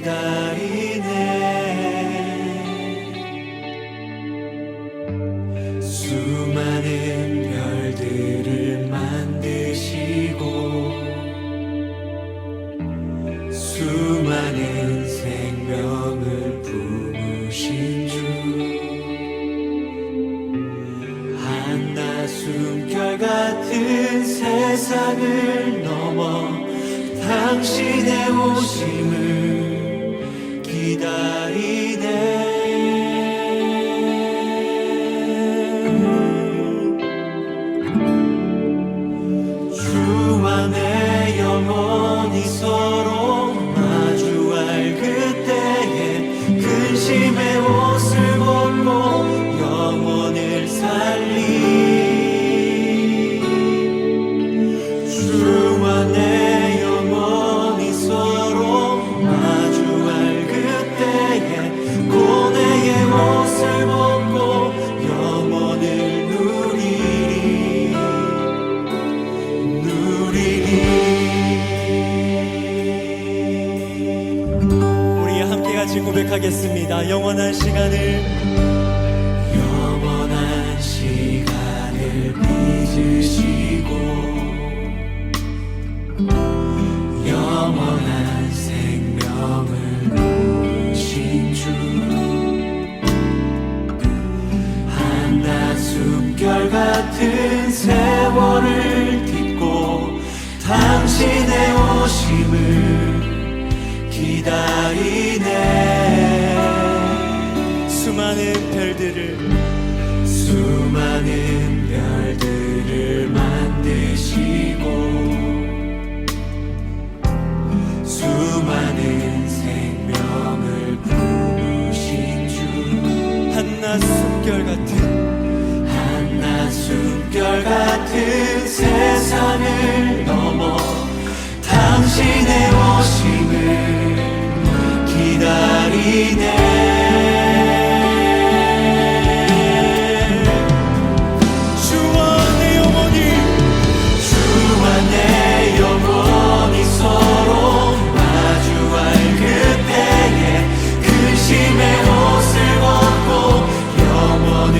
기다리네. 수많은 별들을 만드시고 수많은 생명을 품으신 주, 한낮숨결 같은 세상을 넘어 당신의 오심을 기다리네. 주와 내 영혼이 서로 마주할 그때에 근심의 옷을 벗고 영혼을 살리. 주와 내 영혼이 서로 마주할 그때에 고뇌의 옷을 벗고 영혼을 누리리. 우리 함께 같이 고백하겠습니다. 영원한 시간을 빚으시고 영원한 생명을 누리신 주, 한낮숨결 같은 세월을 딛고 당신의 오심을 기다리네. 수많은 별들을 만드시고 수많은 생명을 품으신 주, 한낮숨결 같은 세상을 넘어 당신의 오심을 기다리네. 내 영혼이 서로 마주할 그때에 근심의 옷을 벗고 영혼을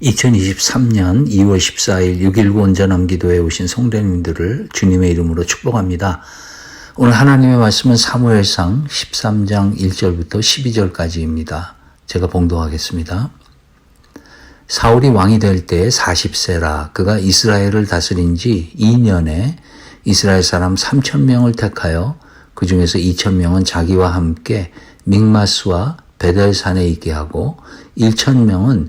2023년 2월 14일 6.19 온전함기도에 오신 성도님들을 주님의 이름으로 축복합니다. 오늘 하나님의 말씀은 사무엘상 13장 1절부터 12절까지입니다. 제가 봉독하겠습니다. 사울이 왕이 될 때 40세라 그가 이스라엘을 다스린 지 2년에 이스라엘 사람 3,000명을 택하여 그 중에서 2,000명은 자기와 함께 믹마스와 베델산에 있게 하고 1,000명은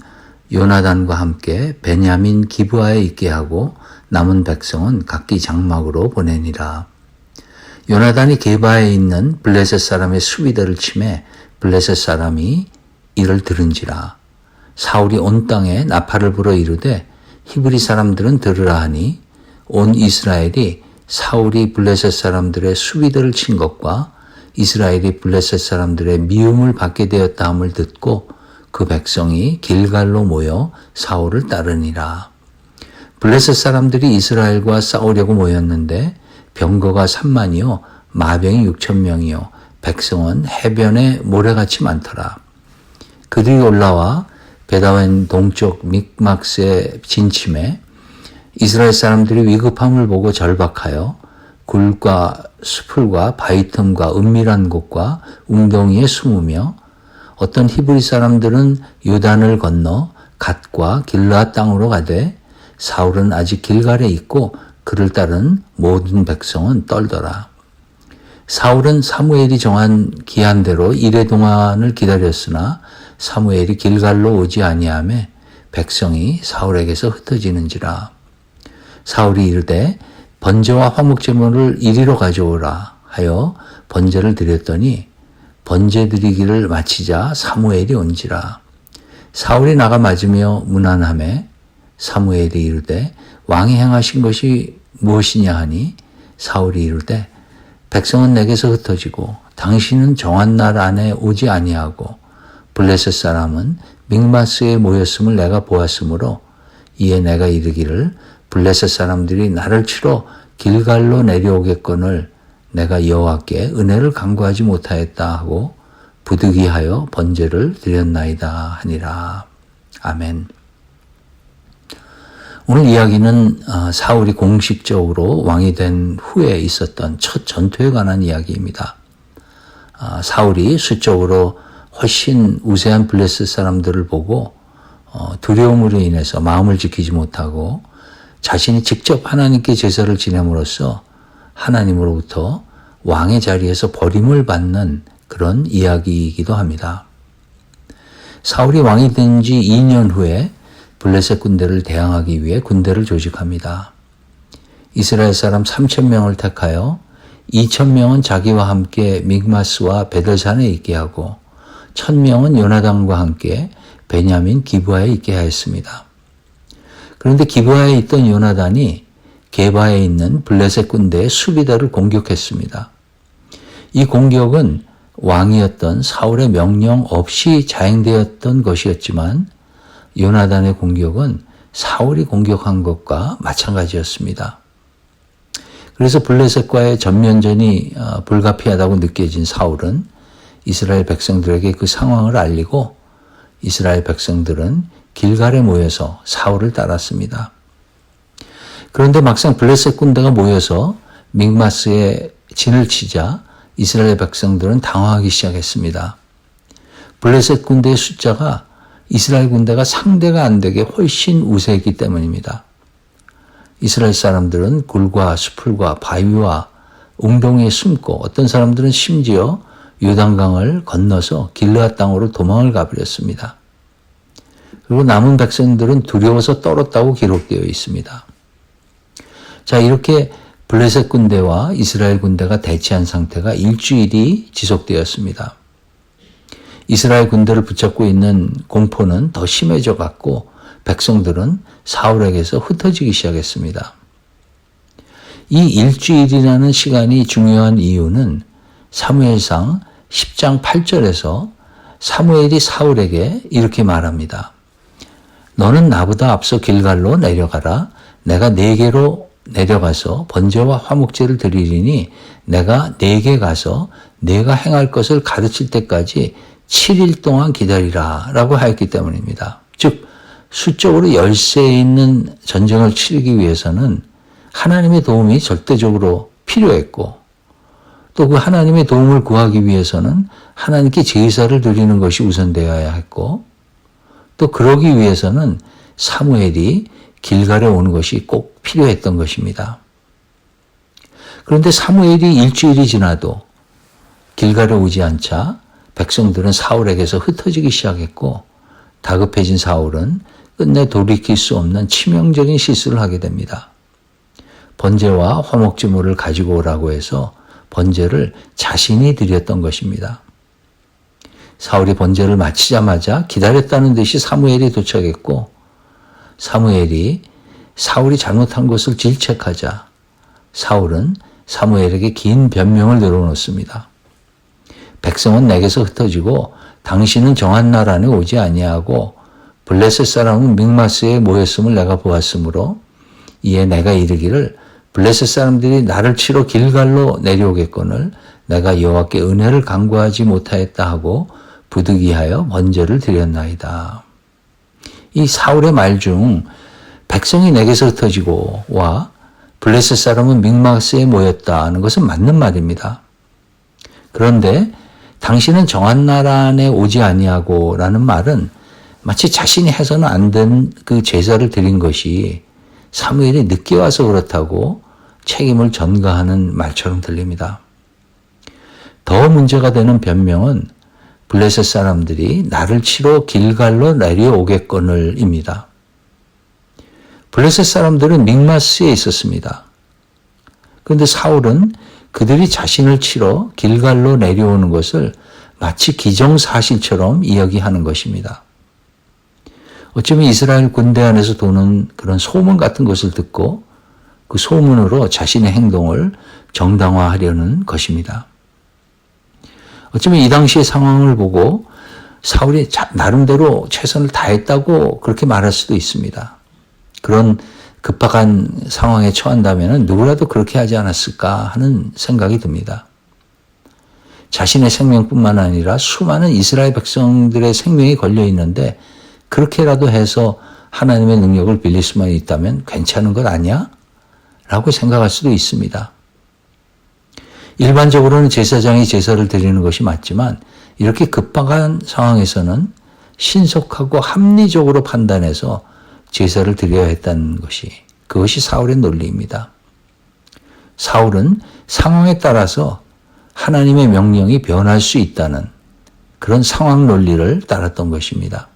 요나단과 함께 베냐민 기브아에 있게 하고 남은 백성은 각기 장막으로 보내니라. 요나단이 게바에 있는 블레셋 사람의 수비대를 치매 블레셋 사람이 이를 들은지라. 사울이 온 땅에 나팔을 불어 이르되 히브리 사람들은 들으라 하니 온 이스라엘이 사울이 블레셋 사람들의 수비대를 친 것과 이스라엘이 블레셋 사람들의 미움을 받게 되었다 함을 듣고 그 백성이 길갈로 모여 사울을 따르니라. 블레셋 사람들이 이스라엘과 싸우려고 모였는데 병거가 3만이요 마병이 6,000명이요 백성은 해변에 모래같이 많더라. 그들이 올라와 베다웬 동쪽 믹막스에 진침해 이스라엘 사람들이 위급함을 보고 절박하여 굴과 수풀과 바위 틈과 은밀한 곳과 웅덩이에 숨으며 어떤 히브리 사람들은 요단을 건너 갓과 길르앗 땅으로 가되 사울은 아직 길갈에 있고 그를 따른 모든 백성은 떨더라. 사울은 사무엘이 정한 기한대로 이레 동안을 기다렸으나 사무엘이 길갈로 오지 아니하매 백성이 사울에게서 흩어지는지라. 사울이 이르되 번제와 화목제물을 이리로 가져오라 하여 번제를 드렸더니 번제 드리기를 마치자 사무엘이 온지라. 사울이 나가 맞으며 문안하매 사무엘이 이르되 왕이 행하신 것이 무엇이냐 하니 사울이 이르되 백성은 내게서 흩어지고 당신은 정한 날 안에 오지 아니하고 블레셋 사람은 믹마스에 모였음을 내가 보았으므로 이에 내가 이르기를 블레셋 사람들이 나를 치러 길갈로 내려오겠거늘 내가 여호와께 은혜를 간구하지 못하였다 하고 부득이하여 번제를 드렸나이다 하니라. 아멘. 오늘 이야기는 사울이 공식적으로 왕이 된 후에 있었던 첫 전투에 관한 이야기입니다. 사울이 수적으로 훨씬 우세한 블레셋 사람들을 보고 두려움으로 인해서 마음을 지키지 못하고 자신이 직접 하나님께 제사를 지냄으로써 하나님으로부터 왕의 자리에서 버림을 받는 그런 이야기이기도 합니다. 사울이 왕이 된 지 2년 후에 블레셋 군대를 대항하기 위해 군대를 조직합니다. 이스라엘 사람 3,000명을 택하여 2,000명은 자기와 함께 믹마스와 베델산에 있게 하고 1,000명은 요나단과 함께 베냐민 기브아에 있게 하였습니다. 그런데 기브아에 있던 요나단이 게바에 있는 블레셋 군대의 수비대를 공격했습니다. 이 공격은 왕이었던 사울의 명령 없이 자행되었던 것이었지만 요나단의 공격은 사울이 공격한 것과 마찬가지였습니다. 그래서 블레셋과의 전면전이 불가피하다고 느껴진 사울은 이스라엘 백성들에게 그 상황을 알리고 이스라엘 백성들은 길갈에 모여서 사울을 따랐습니다. 그런데 막상 블레셋 군대가 모여서 믹마스에 진을 치자 이스라엘 백성들은 당황하기 시작했습니다. 블레셋 군대의 숫자가 이스라엘 군대가 상대가 안 되게 훨씬 우세했기 때문입니다. 이스라엘 사람들은 굴과 수풀과 바위와 웅덩이에 숨고 어떤 사람들은 심지어 요단강을 건너서 길르앗 땅으로 도망을 가버렸습니다. 그리고 남은 백성들은 두려워서 떨었다고 기록되어 있습니다. 자, 이렇게 블레셋 군대와 이스라엘 군대가 대치한 상태가 일주일이 지속되었습니다. 이스라엘 군대를 붙잡고 있는 공포는 더 심해져 갔고 백성들은 사울에게서 흩어지기 시작했습니다. 이 일주일이라는 시간이 중요한 이유는 사무엘상 10장 8절에서 사무엘이 사울에게 이렇게 말합니다. 너는 나보다 앞서 길갈로 내려가라. 내가 네게로 내려가서 번제와 화목제를 드리리니 내가 네게 가서 네가 행할 것을 가르칠 때까지 7일 동안 기다리라 라고 하였기 때문입니다. 즉 수적으로 열세에 있는 전쟁을 치르기 위해서는 하나님의 도움이 절대적으로 필요했고 또 그 하나님의 도움을 구하기 위해서는 하나님께 제사를 드리는 것이 우선되어야 했고 또 그러기 위해서는 사무엘이 길갈에 오는 것이 꼭 필요했던 것입니다. 그런데 사무엘이 일주일이 지나도 길갈에 오지 않자 백성들은 사울에게서 흩어지기 시작했고 다급해진 사울은 끝내 돌이킬 수 없는 치명적인 실수를 하게 됩니다. 번제와 화목제물을 가지고 오라고 해서 번제를 자신이 드렸던 것입니다. 사울이 번제를 마치자마자 기다렸다는 듯이 사무엘이 도착했고 사무엘이 사울이 잘못한 것을 질책하자 사울은 사무엘에게 긴 변명을 늘어놓습니다. 백성은 내게서 흩어지고 당신은 정한 날 안에 오지 아니하고 블레셋 사람은 믹마스에 모였음을 내가 보았으므로 이에 내가 이르기를 블레셋 사람들이 나를 치러 길갈로 내려오겠거늘 내가 여호와께 은혜를 간구하지 못하였다 하고 부득이하여 번제를 드렸나이다. 이 사울의 말 중 백성이 내게서 흩어지고 와 블레셋 사람은 믹마스에 모였다 하는 것은 맞는 말입니다. 그런데 당신은 정한 날 안에 오지 아니하고 라는 말은 마치 자신이 해서는 안 된 그 제사를 드린 것이 사무엘이 늦게 와서 그렇다고 책임을 전가하는 말처럼 들립니다. 더 문제가 되는 변명은 블레셋 사람들이 나를 치러 길갈로 내려오겠거늘입니다. 블레셋 사람들은 믹마스에 있었습니다. 그런데 사울은 그들이 자신을 치러 길갈로 내려오는 것을 마치 기정사실처럼 이야기하는 것입니다. 어쩌면 이스라엘 군대 안에서 도는 그런 소문 같은 것을 듣고 그 소문으로 자신의 행동을 정당화하려는 것입니다. 어쩌면 이 당시의 상황을 보고 사울이 나름대로 최선을 다했다고 그렇게 말할 수도 있습니다. 그런 급박한 상황에 처한다면 누구라도 그렇게 하지 않았을까 하는 생각이 듭니다. 자신의 생명뿐만 아니라 수많은 이스라엘 백성들의 생명이 걸려 있는데 그렇게라도 해서 하나님의 능력을 빌릴 수만 있다면 괜찮은 것 아니야? 라고 생각할 수도 있습니다. 일반적으로는 제사장이 제사를 드리는 것이 맞지만 이렇게 급박한 상황에서는 신속하고 합리적으로 판단해서 제사를 드려야 했다는 것이 그것이 사울의 논리입니다. 사울은 상황에 따라서 하나님의 명령이 변할 수 있다는 그런 상황 논리를 따랐던 것입니다.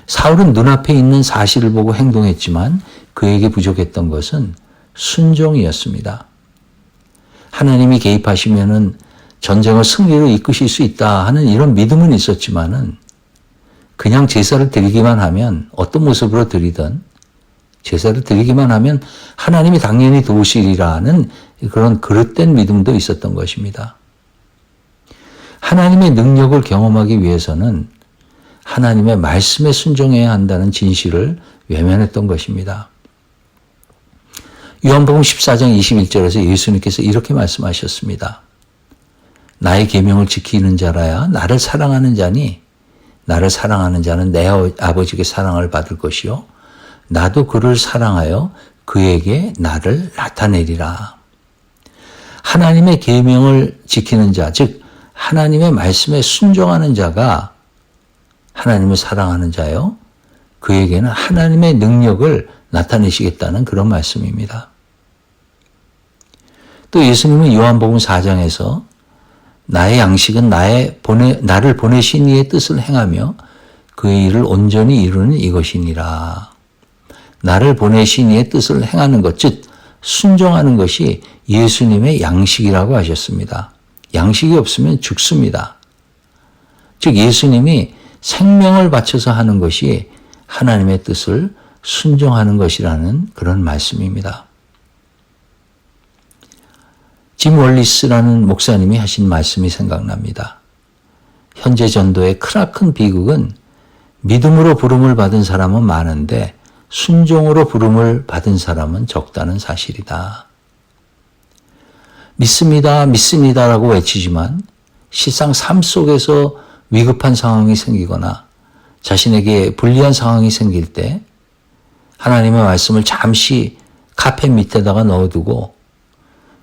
사울은 눈앞에 있는 사실을 보고 행동했지만 그에게 부족했던 것은 순종이었습니다. 하나님이 개입하시면은 전쟁을 승리로 이끄실 수 있다 하는 이런 믿음은 있었지만은 그냥 제사를 드리기만 하면 어떤 모습으로 드리든 제사를 드리기만 하면 하나님이 당연히 도우시리라는 그런 그릇된 믿음도 있었던 것입니다. 하나님의 능력을 경험하기 위해서는 하나님의 말씀에 순종해야 한다는 진실을 외면했던 것입니다. 요한복음 14장 21절에서 예수님께서 이렇게 말씀하셨습니다. 나의 계명을 지키는 자라야 나를 사랑하는 자니 나를 사랑하는 자는 내 아버지께 사랑을 받을 것이요 나도 그를 사랑하여 그에게 나를 나타내리라. 하나님의 계명을 지키는 자, 즉 하나님의 말씀에 순종하는 자가 하나님을 사랑하는 자요 그에게는 하나님의 능력을 나타내시겠다는 그런 말씀입니다. 또 예수님은 요한복음 4장에서 나의 양식은 나를 보내신 이의 뜻을 행하며 그의 일을 온전히 이루는 이것이니라. 나를 보내신 이의 뜻을 행하는 것, 즉 순종하는 것이 예수님의 양식이라고 하셨습니다. 양식이 없으면 죽습니다. 즉 예수님이 생명을 바쳐서 하는 것이 하나님의 뜻을 순종하는 것이라는 그런 말씀입니다. 짐 월리스라는 목사님이 하신 말씀이 생각납니다. 현재 전도의 크나큰 비극은 믿음으로 부름을 받은 사람은 많은데 순종으로 부름을 받은 사람은 적다는 사실이다. 믿습니다, 믿습니다라고 외치지만 실상 삶 속에서 위급한 상황이 생기거나 자신에게 불리한 상황이 생길 때 하나님의 말씀을 잠시 카페 밑에다가 넣어두고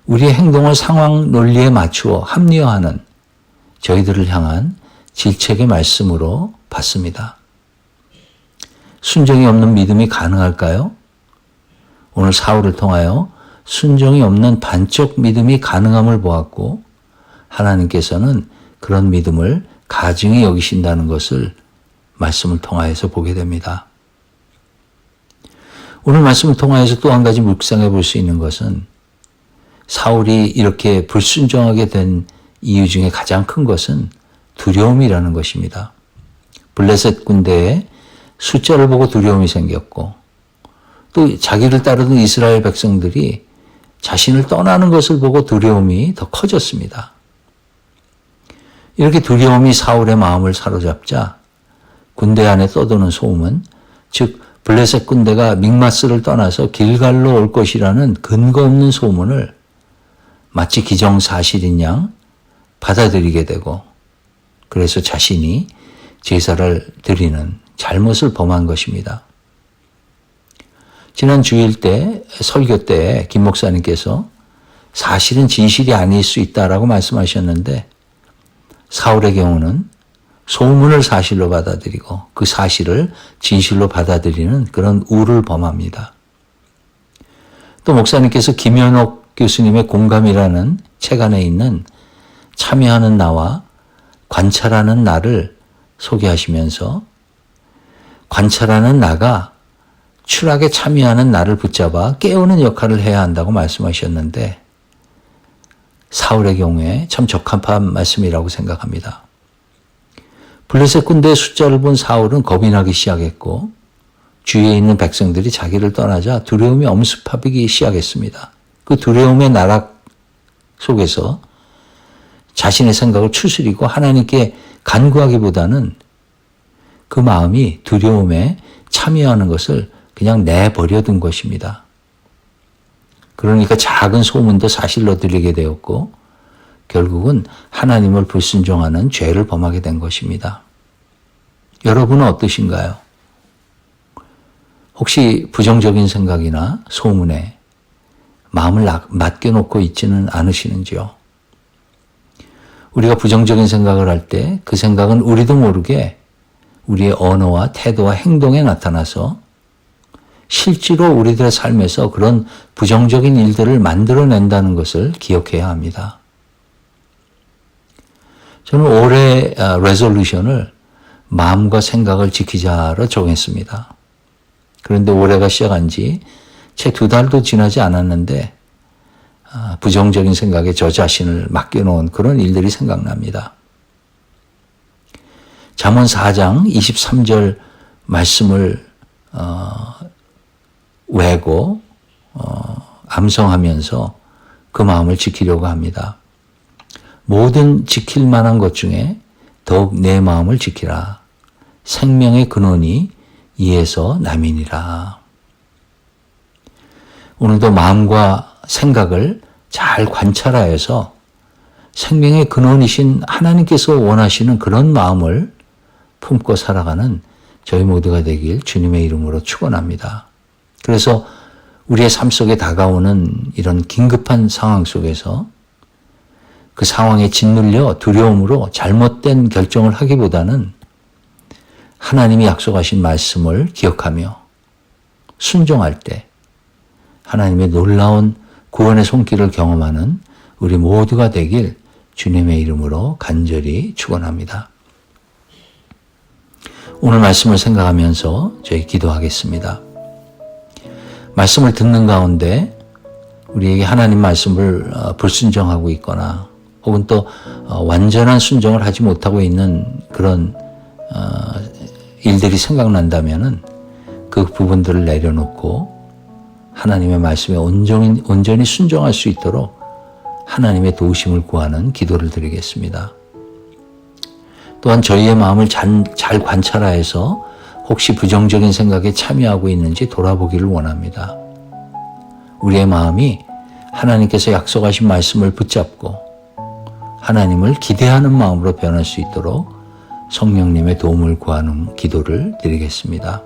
우리의 행동을 상황 논리에 맞추어 합리화하는 저희들을 향한 질책의 말씀으로 봤습니다. 순종이 없는 믿음이 가능할까요? 오늘 사울을 통하여 순종이 없는 반쪽 믿음이 가능함을 보았고 하나님께서는 그런 믿음을 가증히 여기신다는 것을 말씀을 통하여서 보게 됩니다. 오늘 말씀을 통하여서 또 한 가지 묵상해 볼 수 있는 것은 사울이 이렇게 불순종하게 된 이유 중에 가장 큰 것은 두려움이라는 것입니다. 블레셋 군대의 숫자를 보고 두려움이 생겼고 또 자기를 따르던 이스라엘 백성들이 자신을 떠나는 것을 보고 두려움이 더 커졌습니다. 이렇게 두려움이 사울의 마음을 사로잡자 군대 안에 떠도는 소음은 즉 블레셋 군대가 믹마스를 떠나서 길갈로 올 것이라는 근거 없는 소문을 마치 기정사실인 양 받아들이게 되고 그래서 자신이 제사를 드리는 잘못을 범한 것입니다. 지난 주일 때 설교 때 김 목사님께서 사실은 진실이 아닐 수 있다라고 말씀하셨는데 사울의 경우는 소문을 사실로 받아들이고 그 사실을 진실로 받아들이는 그런 우를 범합니다. 또 목사님께서 김현옥 교수님의 공감이라는 책 안에 있는 참여하는 나와 관찰하는 나를 소개하시면서 관찰하는 나가 추락에 참여하는 나를 붙잡아 깨우는 역할을 해야 한다고 말씀하셨는데 사울의 경우에 참 적합한 말씀이라고 생각합니다. 블레셋 군대의 숫자를 본 사울은 겁이 나기 시작했고 주위에 있는 백성들이 자기를 떠나자 두려움이 엄습하기 시작했습니다. 그 두려움의 나락 속에서 자신의 생각을 추스리고 하나님께 간구하기보다는 그 마음이 두려움에 참여하는 것을 그냥 내버려둔 것입니다. 그러니까 작은 소문도 사실로 들리게 되었고 결국은 하나님을 불순종하는 죄를 범하게 된 것입니다. 여러분은 어떠신가요? 혹시 부정적인 생각이나 소문에 마음을 맡겨놓고 있지는 않으시는지요? 우리가 부정적인 생각을 할 때 그 생각은 우리도 모르게 우리의 언어와 태도와 행동에 나타나서 실제로 우리들의 삶에서 그런 부정적인 일들을 만들어낸다는 것을 기억해야 합니다. 저는 올해 레졸루션을 마음과 생각을 지키자로 정했습니다. 그런데 올해가 시작한 지 채 2달도 지나지 않았는데 부정적인 생각에 저 자신을 맡겨놓은 그런 일들이 생각납니다. 잠언 4장 23절 말씀을 외고 암송하면서 그 마음을 지키려고 합니다. 모든 지킬 만한 것 중에 더욱 내 마음을 지키라. 생명의 근원이 이에서 남이니라. 오늘도 마음과 생각을 잘 관찰하여서 생명의 근원이신 하나님께서 원하시는 그런 마음을 품고 살아가는 저희 모두가 되길 주님의 이름으로 축원합니다. 그래서 우리의 삶 속에 다가오는 이런 긴급한 상황 속에서 그 상황에 짓눌려 두려움으로 잘못된 결정을 하기보다는 하나님이 약속하신 말씀을 기억하며 순종할 때 하나님의 놀라운 구원의 손길을 경험하는 우리 모두가 되길 주님의 이름으로 간절히 축원합니다. 오늘 말씀을 생각하면서 저희 기도하겠습니다. 말씀을 듣는 가운데 우리에게 하나님 말씀을 불순종하고 있거나 혹은 또 완전한 순종을 하지 못하고 있는 그런 일들이 생각난다면은 그 부분들을 내려놓고 하나님의 말씀에 온전히 순종할 수 있도록 하나님의 도우심을 구하는 기도를 드리겠습니다. 또한 저희의 마음을 잘 관찰하여서 혹시 부정적인 생각에 참여하고 있는지 돌아보기를 원합니다. 우리의 마음이 하나님께서 약속하신 말씀을 붙잡고 하나님을 기대하는 마음으로 변할 수 있도록 성령님의 도움을 구하는 기도를 드리겠습니다.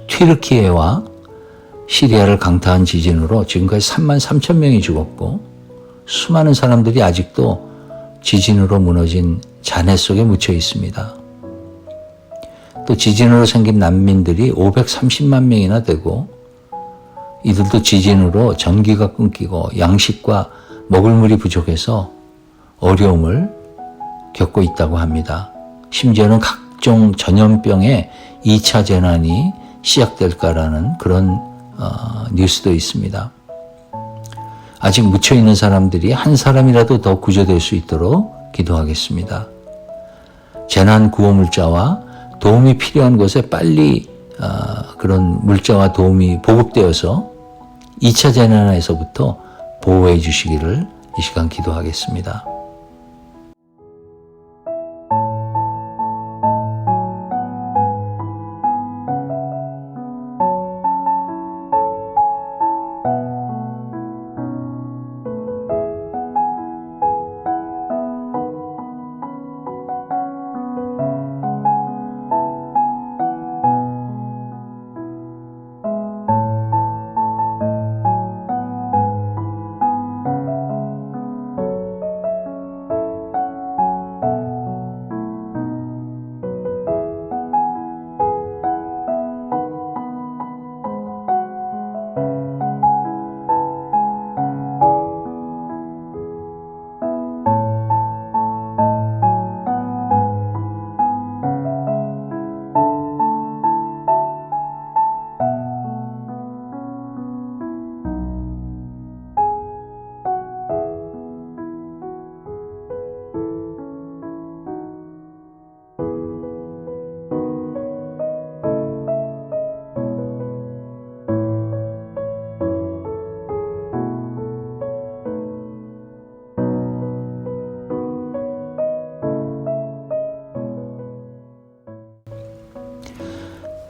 튀르키예와 시리아를 강타한 지진으로 지금까지 3만 3천 명이 죽었고 수많은 사람들이 아직도 지진으로 무너진 잔해 속에 묻혀 있습니다. 또 지진으로 생긴 난민들이 530만 명이나 되고 이들도 지진으로 전기가 끊기고 양식과 먹을 물이 부족해서 어려움을 겪고 있다고 합니다. 심지어는 각종 전염병의 2차 재난이 시작될까라는 그런 뉴스도 있습니다. 아직 묻혀있는 사람들이 한 사람이라도 더 구조될 수 있도록 기도하겠습니다. 재난 구호 물자와 도움이 필요한 곳에 빨리 그런 물자와 도움이 보급되어서 2차 재난에서부터 보호해 주시기를 이 시간 기도하겠습니다.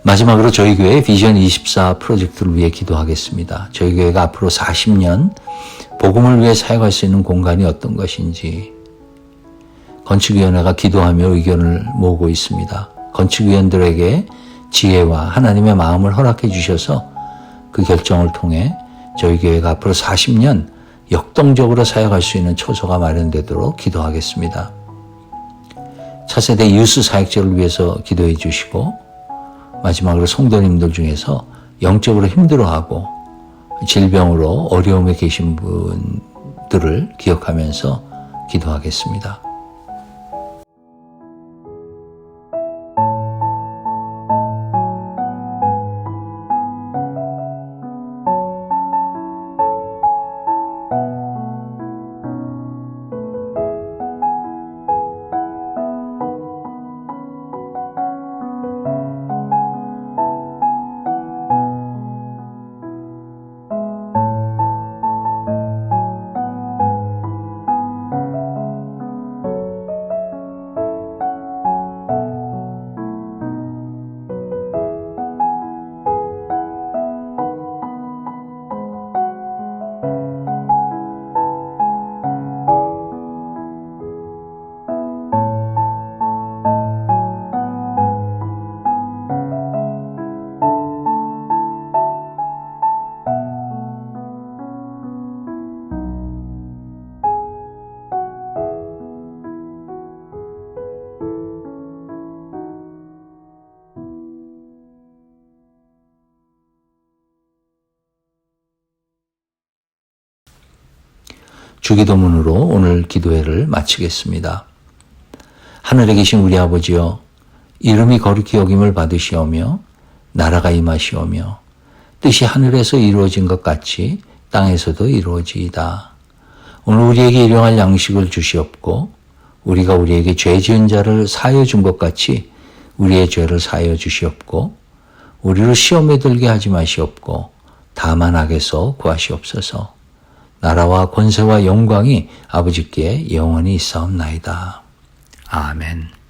마지막으로 저희 교회 비전 24 프로젝트를 위해 기도하겠습니다. 저희 교회가 앞으로 40년 복음을 위해 사역할 수 있는 공간이 어떤 것인지 건축위원회가 기도하며 의견을 모으고 있습니다. 건축위원들에게 지혜와 하나님의 마음을 허락해 주셔서 그 결정을 통해 저희 교회가 앞으로 40년 역동적으로 사역할 수 있는 초소가 마련되도록 기도하겠습니다. 차세대 유스 사역자를 위해서 기도해 주시고 마지막으로 성도님들 중에서 영적으로 힘들어하고 질병으로 어려움에 계신 분들을 기억하면서 기도하겠습니다. 주기도문으로 오늘 기도회를 마치겠습니다. 하늘에 계신 우리 아버지여, 이름이 거룩히 여김을 받으시오며 나라가 임하시오며 뜻이 하늘에서 이루어진 것 같이 땅에서도 이루어지이다. 오늘 우리에게 일용할 양식을 주시옵고 우리가 우리에게 죄 지은 자를 사하여 준 것 같이 우리의 죄를 사하여 주시옵고 우리를 시험에 들게 하지 마시옵고 다만 악에서 구하시옵소서. 나라와 권세와 영광이 아버지께 영원히 있사옵나이다. 아멘.